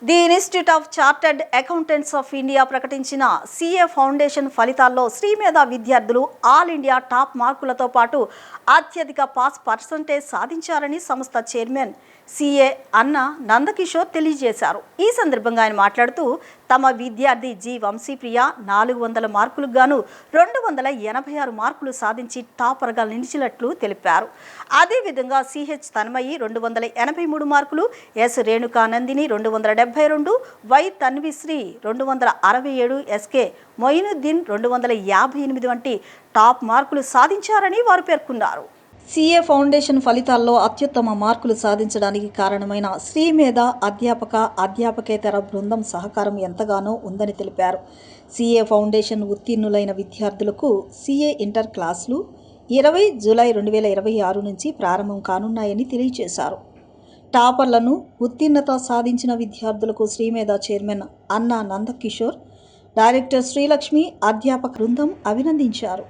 The institute of chartered accountants of India ప్రకటించిన CA foundation ఫలితాల్లో శ్రీమేధ విద్యార్థులు ఆల్ ఇండియా టాప్ మార్కులతో పాటు అత్యధిక పాస్ పర్సంటేజ్ సాధించారని సంస్థ చైర్మన్ సిఏ అన్న నందకిషోర్ తెలియజేశారు. ఈ సందర్భంగా ఆయన మాట్లాడుతూ తమ విద్యార్థి జి వంశీప్రియ 400 మార్కులకు గాను 286 మార్కులు సాధించి టాపర్గా నిలిచినట్లు తెలిపారు. అదేవిధంగా సిహెచ్ తన్మయి 283 మార్కులు, yes రేణుకానందిని 272, why Tanvishri 267, SK Moinuddin 258 వంటి టాప్ మార్కులు సాధించారని వారు పేర్కొన్నారు. సిఏ ఫౌండేషన్ ఫలితాల్లో అత్యుత్తమ మార్కులు సాధించడానికి కారణమైన శ్రీమేధ అధ్యాపకేతర బృందం సహకారం ఎంతగానో ఉందని తెలిపారు. సిఏ ఫౌండేషన్ ఉత్తీర్ణులైన విద్యార్థులకు సిఏ ఇంటర్ క్లాసులు 20 జూలై 2026 నుంచి ప్రారంభం కానున్నాయని తెలియజేశారు. టాపర్లను, ఉత్తీర్ణత సాధించిన విద్యార్థులకు శ్రీమేధ చైర్మన్ అన్న నందకిషోర్, డైరెక్టర్ శ్రీలక్ష్మి, అధ్యాపక బృందం అభినందించారు.